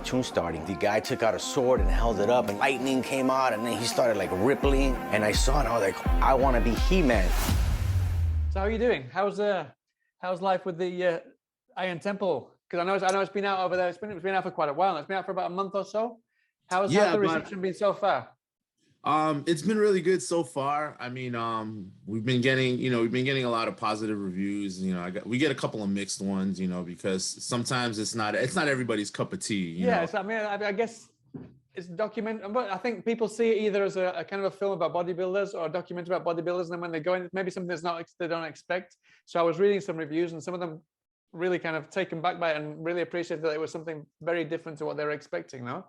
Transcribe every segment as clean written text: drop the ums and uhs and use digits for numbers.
cartoon starting. The guy took out a sword and held it up, and lightning came out, and then he started like rippling. And I saw it, and I was like, I want to be He-Man. So how are you doing? How's life with the Iron Temple? Because I know it's been out over there. It's been out for quite a while. It's been out for about a month or so. How's the reception been so far? It's been really good so far. I mean, we've been getting a lot of positive reviews. We get a couple of mixed ones, because sometimes it's not everybody's cup of tea. Yes, I mean, I guess it's but I think people see it either as a kind of a film about bodybuilders or a documentary about bodybuilders, and then when they go in, maybe something they don't expect. So I was reading some reviews, and some of them really kind of taken back by it and really appreciated that it was something very different to what they were expecting. No.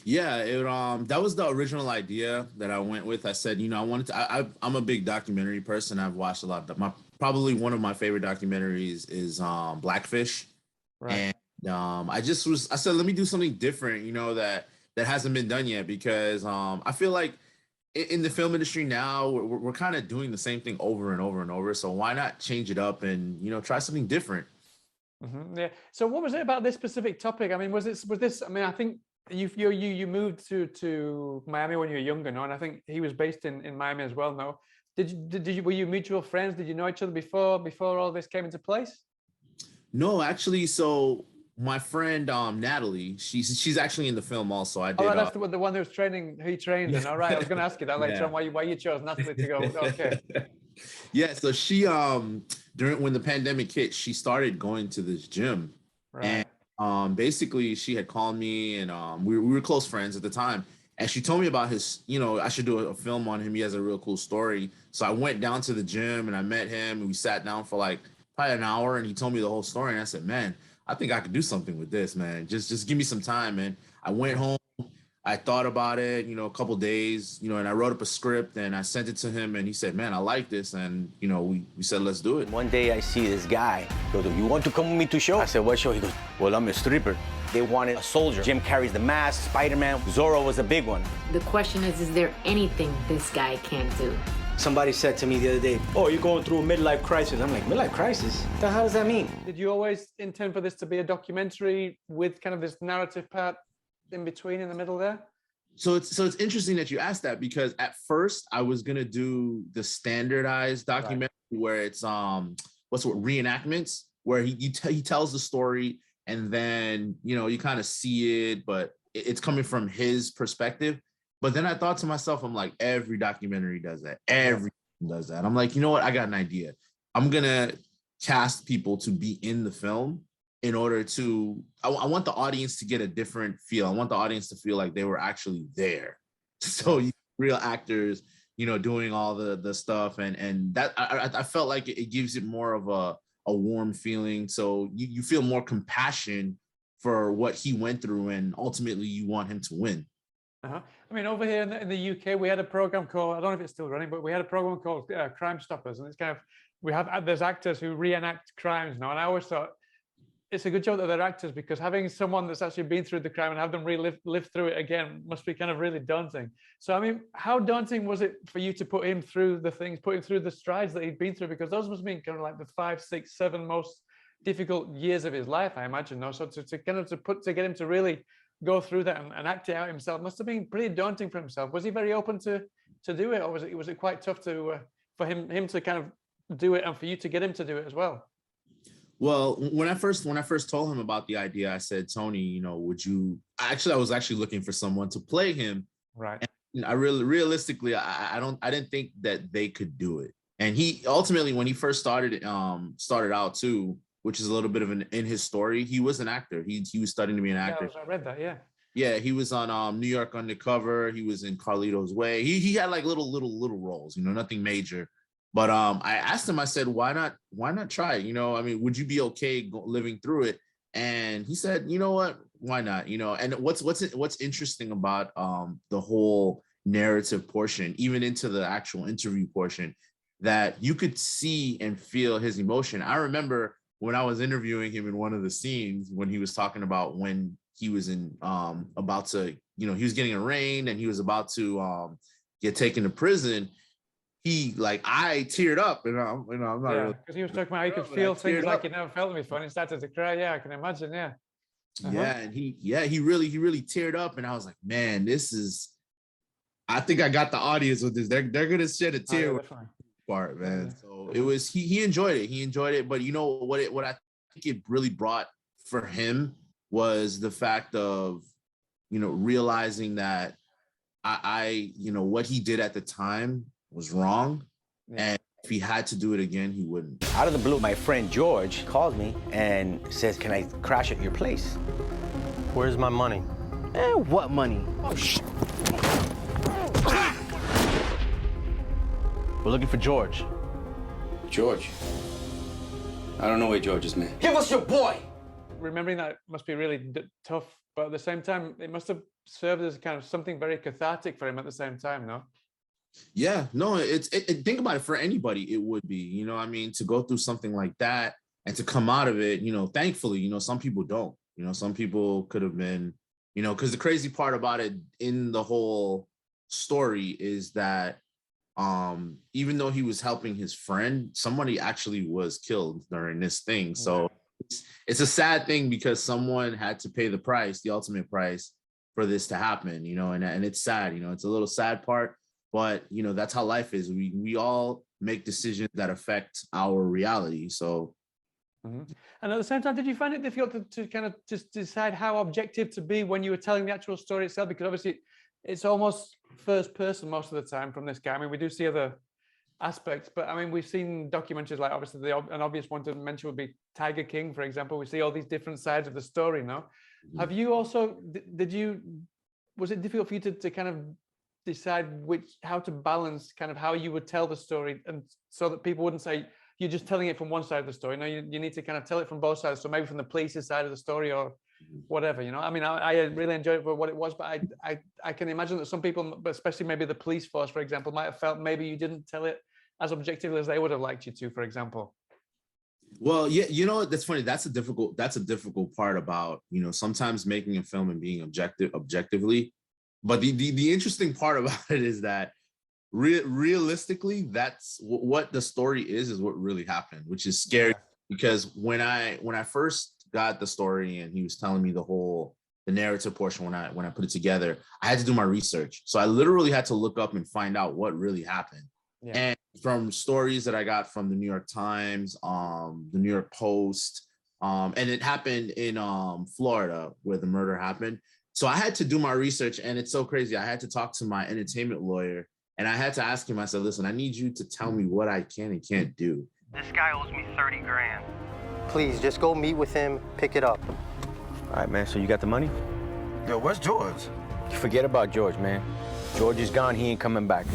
Yeah, that was the original idea that I went with. I said, I'm a big documentary person. I've watched a lot of probably one of my favorite documentaries is Blackfish. Right. And I said, let me do something different, that hasn't been done yet, because I feel like in the film industry now, we're kind of doing the same thing over and over and over. So why not change it up and, try something different? Mm-hmm. Yeah. So what was it about this specific topic? I mean, was this, I mean, I think you moved to Miami when you were younger, no? And I think he was based in Miami as well, no? Were you mutual friends? Did you know each other before all this came into place? No, actually. So my friend Natalie, she's actually in the film also. I did. Oh, that's the one who was training. He trained, and all right. I was going to ask you that later on. Why you chose Natalie to go? Okay. Yeah. So she when the pandemic hit, she started going to this gym, right. And basically she had called me, and we were close friends at the time, and she told me about his, I should do a film on him. He has a real cool story. So I went down to the gym and I met him, and we sat down for like probably an hour, and he told me the whole story. And I said, man, I think I could do something with this, man. Just give me some time. And I went home. I thought about it, a couple of days, and I wrote up a script and I sent it to him, and he said, man, I like this. And, we said, let's do it. One day I see this guy. He goes, you want to come with me to show? I said, what show? He goes, well, I'm a stripper. They wanted a soldier. Jim carries the mask, Spider-Man. Zorro was a big one. The question is there anything this guy can't do? Somebody said to me the other day, oh, you're going through a midlife crisis. I'm like, midlife crisis? What the hell does that mean? Did you always intend for this to be a documentary with kind of this narrative part in between, in the middle there? So it's interesting that you asked that, because at first I was gonna do the standardized documentary, right, where it's reenactments, where he tells the story, and then you kind of see it, but it's coming from his perspective. But then I thought to myself, I'm like, every documentary does that. Everything does that. I'm like, you know what? I got an idea. I'm gonna cast people to be in the film in order to, I want the audience to get a different feel. I want the audience to feel like they were actually there. So real actors, doing all the stuff, and that I felt like it gives it more of a warm feeling. So you feel more compassion for what he went through, and ultimately you want him to win. Uh-huh. I mean, over here in the UK, we had a program called, I don't know if it's still running, but we had a program called Crime Stoppers, and it's kind of, there's actors who reenact crimes now, and I always thought it's a good job that they're actors, because having someone that's actually been through the crime and have them live through it again must be kind of really daunting. So, I mean, how daunting was it for you to put him through the strides that he'd been through? Because those must have been kind of like the 5, 6, 7 most difficult years of his life, I imagine. No? So to get him to really go through that and act it out himself must have been pretty daunting for himself. Was he very open to do it, or was it quite tough to for him to kind of do it, and for you to get him to do it as well? Well, when I first told him about the idea, I said, Tony, would you? I was actually looking for someone to play him. Right. And I realistically, I didn't think that they could do it. And he ultimately, when he first started out too, which is a little bit of in his story, he was an actor. He was studying to be an actor. Yeah, I read that. Yeah. Yeah, he was on New York Undercover. He was in Carlito's Way. He had like little roles, nothing major. But I asked him, I said, why not try it? I mean, would you be okay living through it? And he said, you know what, why not? And what's interesting about the whole narrative portion, even into the actual interview portion, that you could see and feel his emotion. I remember when I was interviewing him in one of the scenes, when he was talking about when he was about to, he was getting arraigned and he was about to get taken to prison. I teared up, and I'm not. Yeah, because he was talking about how he could feel things like he never felt them before, and he started to cry. Yeah, I can imagine. Yeah. Yeah, and he really teared up, and I was like, man, this is. I think I got the audience with this. They're gonna shed a tear with this part, man. So it was he enjoyed it. He enjoyed it, but you know what I think it really brought for him was the fact of, you know, realizing that I you know, what he did at the time was wrong, and if he had to do it again, he wouldn't. Out of the blue, my friend George calls me and says, "Can I crash at your place?" Where's my money? What money? Oh, shit. We're looking for George. George? I don't know where George is, man. Give us your boy! Remembering that must be really tough, but at the same time, it must have served as kind of something very cathartic for him at the same time, no? Yeah, no, think about it, for anybody, it would be, you know, I mean, to go through something like that and to come out of it, you know, thankfully, you know, some people don't, you know, some people could have been, you know, because the crazy part about it in the whole story is that even though he was helping his friend, somebody actually was killed during this thing. So it's a sad thing because someone had to pay the price, the ultimate price for this to happen, you know, and it's sad, you know, it's a little sad part, but you know, that's how life is. We all make decisions that affect our reality. So and at the same time, did you find it difficult to kind of just decide how objective to be when you were telling the actual story itself? Because obviously it's almost first person most of the time from this guy. I mean, we do see other aspects, but I mean, we've seen documentaries like, obviously an obvious one to mention would be Tiger King, for example. We see all these different sides of the story now. Have you also, was it difficult for you to kind of decide how to balance kind of how you would tell the story, and so that people wouldn't say you're just telling it from one side of the story? No, you need to kind of tell it from both sides. So maybe from the police's side of the story or whatever, you know. I mean, I really enjoyed it for what it was, but I can imagine that some people, but especially maybe the police force, for example, might have felt maybe you didn't tell it as objectively as they would have liked you to, for example. Well, yeah, you know, that's funny. That's a difficult part about, you know, sometimes making a film and being objectively. But the interesting part about it is that realistically, that's what the story is what really happened, which is scary. Because when I first got the story and he was telling me the narrative portion, when I put it together, I had to do my research. So I literally had to look up and find out what really happened. And from stories that I got from the New York Times, the New York Post, and it happened in Florida where the murder happened. So I had to do my research, and it's so crazy. I had to talk to my entertainment lawyer, and I had to ask him, I said, listen, I need you to tell me what I can and can't do. This guy owes me 30 grand. Please, just go meet with him, pick it up. All right, man, so you got the money? Yo, where's George? Forget about George, man. George is gone, he ain't coming back.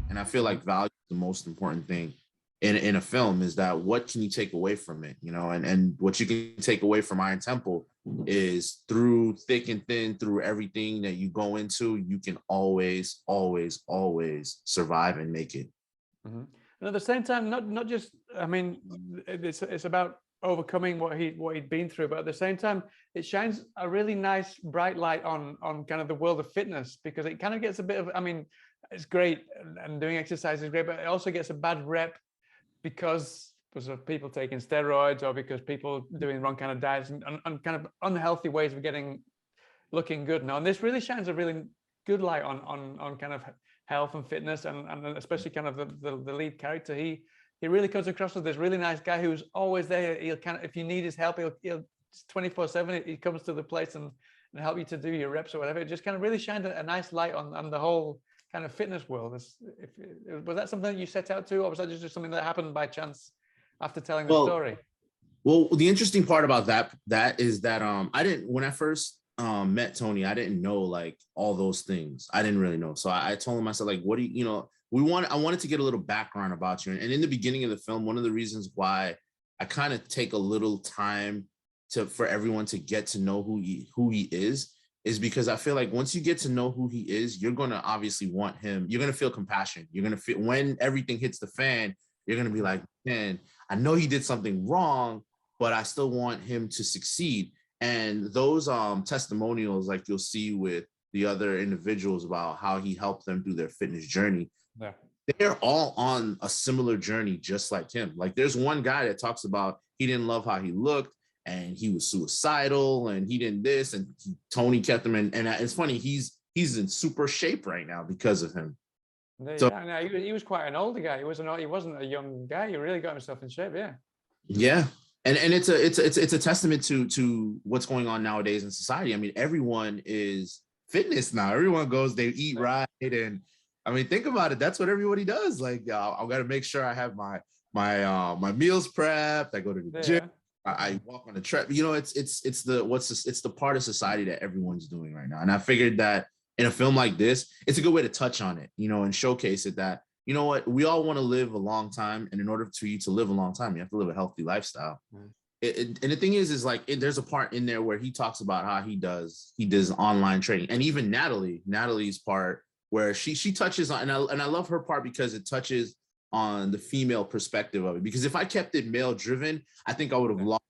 And I feel like value is the most important thing in a film, is that what can you take away from it, you know? And what you can take away from Iron Temple is through thick and thin, through everything that you go into, you can always, always, always survive and make it. And at the same time, not just, I mean, it's about overcoming what he'd been through, but at the same time, it shines a really nice bright light on kind of the world of fitness, because it kind of gets a bit of, I mean, it's great and doing exercise is great, but it also gets a bad rep because of people taking steroids, or because people doing wrong kind of diets and kind of unhealthy ways of looking good now. And this really shines a really good light on kind of health and fitness, and especially kind of the lead character. He really comes across as this really nice guy who's always there. He'll kind of, if you need his help, he'll 24/7. He comes to the place and help you to do your reps or whatever. It just kind of really shined a nice light on the whole kind of fitness world. Was that something that you set out to, or was that just something that happened by chance after telling the story? Well, the interesting part about that is that I didn't, when I first met Tony, I didn't know like all those things. I didn't really know. So I told him, I said, like, what do you know, I wanted to get a little background about you. And in the beginning of the film, one of the reasons why I kind of take a little time for everyone to get to know who he is because I feel like once you get to know who he is, you're going to obviously want him. You're going to feel compassion. You're going to feel, when everything hits the fan, you're going to be like, man, I know he did something wrong, but I still want him to succeed. And those testimonials, like you'll see with the other individuals about how he helped them through their fitness journey, they're all on a similar journey, just like him. Like there's one guy that talks about he didn't love how he looked, and he was suicidal and he didn't this, and Tony kept him and it's funny, he's in super shape right now because of him. So Yeah, no, he was quite an older guy. He wasn't a young guy. He really got himself in shape. Yeah. yeah. And it's a testament to what's going on nowadays in society. I mean, everyone is fitness now. Everyone goes, they eat right, and I mean, think about it. That's what everybody does. Like, I got to make sure I have my meals prepped. I go to the gym. I walk on the tread. You know, it's the part of society that everyone's doing right now. And I figured that in a film like this, it's a good way to touch on it, you know, and showcase it that, you know what, we all want to live a long time. And in order for you to live a long time, you have to live a healthy lifestyle. And the thing is like, there's a part in there where he talks about how he does online training. And even Natalie's part where she touches on, and I love her part because it touches on the female perspective of it. Because if I kept it male driven, I think I would have lost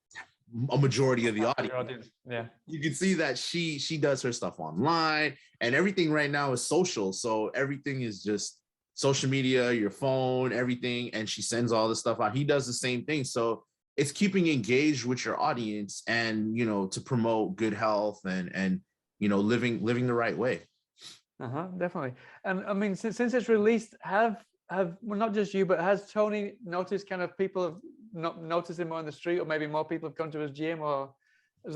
a majority of the audience. Yeah, you can see that she does her stuff online, and everything right now is social. So everything is just social media, your phone, everything, and she sends all the stuff out. He does the same thing. So it's keeping engaged with your audience, and you know, to promote good health and you know, living the right way. Definitely. And I mean, since it's released, have well, not just you, but has Tony noticed kind of people have not noticed him on the street, or maybe more people have come to his gym, or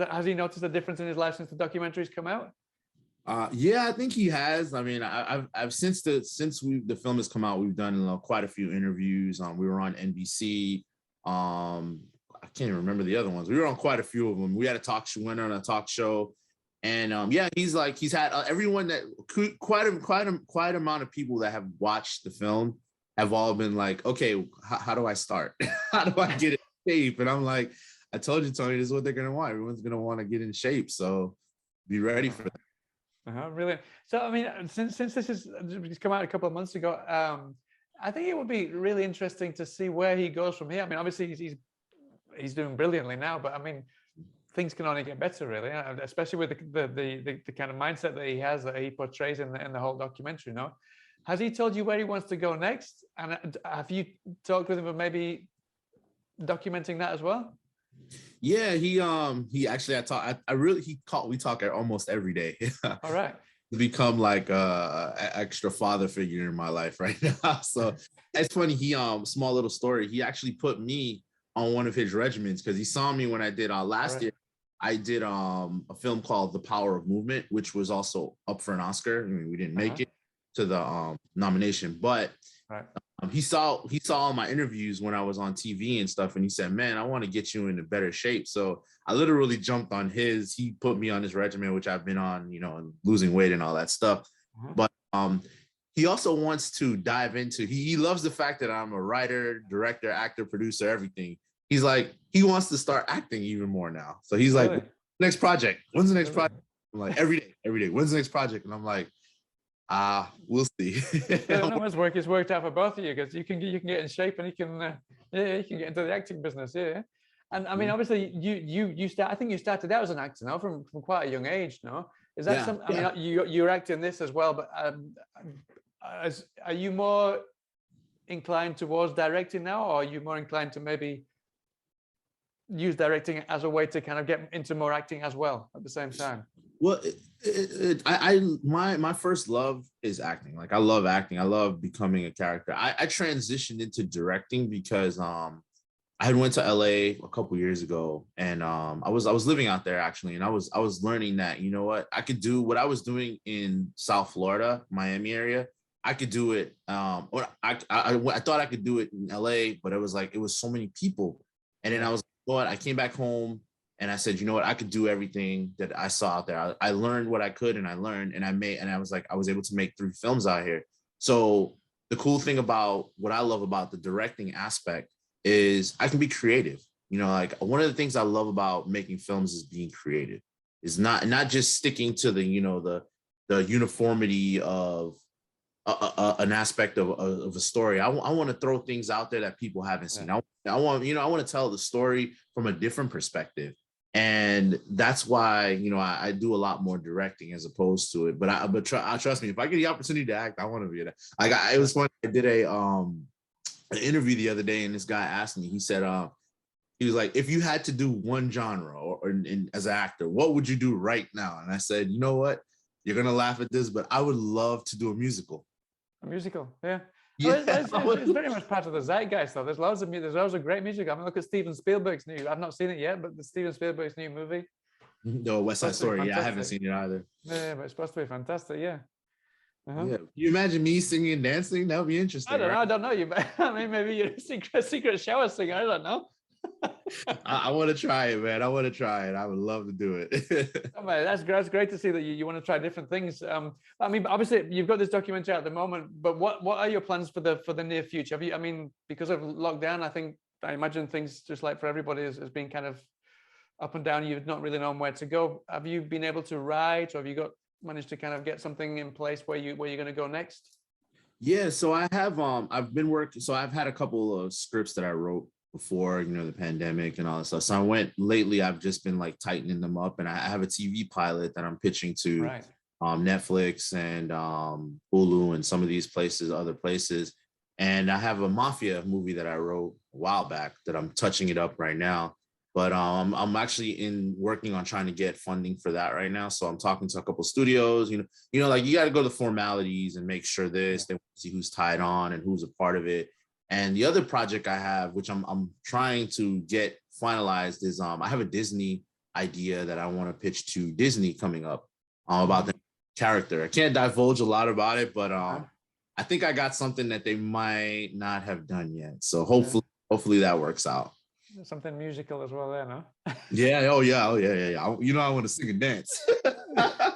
has he noticed a difference in his life since the documentary's come out? Yeah, I think he has. I mean, I've since the film has come out, we've done quite a few interviews. We were on NBC. I can't even remember the other ones. We were on quite a few of them. We had a talk show, went on a talk show, and yeah, he's had everyone that quite amount of people that have watched the film have all been like, okay, how do I start? How do I get in shape? And I'm like, I told you, Tony, this is what they're gonna want. Everyone's gonna want to get in shape, so be ready for that. Brilliant. So, I mean, since this is come out a couple of months ago, I think it would be really interesting to see where he goes from here. I mean, obviously he's doing brilliantly now, but I mean, things can only get better, really, especially with the kind of mindset that he has, that he portrays in the whole documentary. No, has he told you where he wants to go next? And have you talked with him about maybe documenting that as well? Yeah, he actually we talk almost every day. All right. Become like an extra father figure in my life right now. So it's funny. He small little story. He actually put me on one of his regimens because he saw me when I did last year. I did a film called The Power of Movement, which was also up for an Oscar. I mean, we didn't make it to the nomination, but he saw all my interviews when I was on TV and stuff, and he said, man, I want to get you into better shape. So I literally jumped on he put me on his regimen, which I've been on, you know, and losing weight and all that stuff. But he also wants to dive into, he loves the fact that I'm a writer, director, actor, producer, everything. He's like, he wants to start acting even more now. So he's like, next project? When's the next project? I'm like, every day. When's the next project? And I'm like, we'll see. No, it's worked out for both of you, because you can get in shape and you can get into the acting business. Yeah. And I mean, obviously I think you started out as an actor now from quite a young age. No, is that something? I mean, you're acting this as well, but are you more inclined towards directing now, or are you more inclined to maybe use directing as a way to kind of get into more acting as well at the same time? Well, my first love is acting. Like, I love acting. I love becoming a character. I transitioned into directing because I had went to LA a couple years ago, and I was living out there actually, and I was learning that, you know what, I could do what I was doing in South Florida, Miami area. I could do it. Or I thought I could do it in LA, but it was so many people, and then I was, what, I came back home. And I said, you know what, I could do everything that I saw out there. I learned what I could, and I learned, and I was able to make 3 films out here. So the cool thing about what I love about the directing aspect is I can be creative. You know, like, one of the things I love about making films is being creative. Is not just sticking to the, you know, the uniformity of an aspect of a story. I want to throw things out there that people haven't seen. I want to tell the story from a different perspective. And that's why, you know, I do a lot more directing as opposed to it. But trust me, if I get the opportunity to act, I want to be that. Like, it was fun. I did an interview the other day, and this guy asked me. He said, He was like, if you had to do one genre as an actor, what would you do right now? And I said, you know what? You're gonna laugh at this, but I would love to do a musical. A musical, yeah. Yeah, It's very much part of the zeitgeist, though. There's loads of great music. I mean, look at Steven Spielberg's new. I've not seen it yet, but the Steven Spielberg's new movie. No, West Side Story. Yeah, I haven't seen it either. Yeah, but it's supposed to be fantastic. Yeah. Yeah. Can you imagine me singing and dancing? That would be interesting. I don't know. I mean, maybe you're a secret shower singer. I don't know. I want to try it, man. I want to try it. I would love to do it. Oh, man, that's great to see that you want to try different things. I mean, obviously you've got this documentary at the moment, but what are your plans for the near future? Have you? I mean, because of lockdown, I imagine things just like for everybody has been kind of up and down. You've not really known where to go. Have you been able to write, or have you managed to kind of get something in place where you're going to go next? Yeah, so I have I've been working. So I've had a couple of scripts that I wrote before, the pandemic and all that stuff. So I've just been like tightening them up, and I have a TV pilot that I'm pitching to Netflix and Hulu and some of these other places. And I have a mafia movie that I wrote a while back that I'm touching it up right now. But I'm actually working on trying to get funding for that right now. So I'm talking to a couple of studios, like you got to go to the formalities and make sure they want to see who's tied on and who's a part of it. And the other project I have, which I'm trying to get finalized, is I have a Disney idea that I want to pitch to Disney coming up about the character. I can't divulge a lot about it, but I think I got something that they might not have done yet. So hopefully that works out. Something musical as well there, no? Yeah. Oh yeah. I want to sing and dance. That's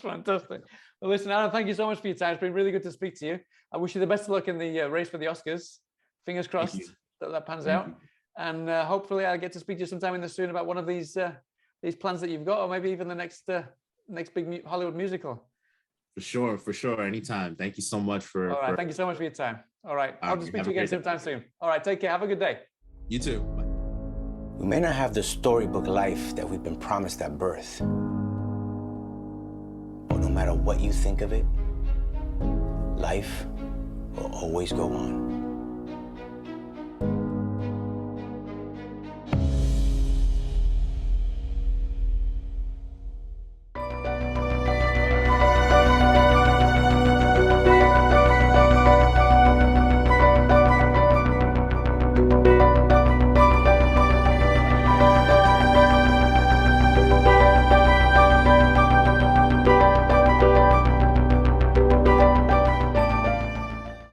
fantastic. Well, listen, Aaron, thank you so much for your time. It's been really good to speak to you. I wish you the best of luck in the race for the Oscars. Fingers crossed that pans out. And hopefully I'll get to speak to you sometime soon about one of these plans that you've got, or maybe even the next big Hollywood musical. For sure. Anytime. Thank you so much for. All right. Thank you so much for your time. All right. I'll just speak to you again sometime soon. All right. Take care. Have a good day. You too. Bye. We may not have the storybook life that we've been promised at birth, but no matter what you think of it, life will always go on.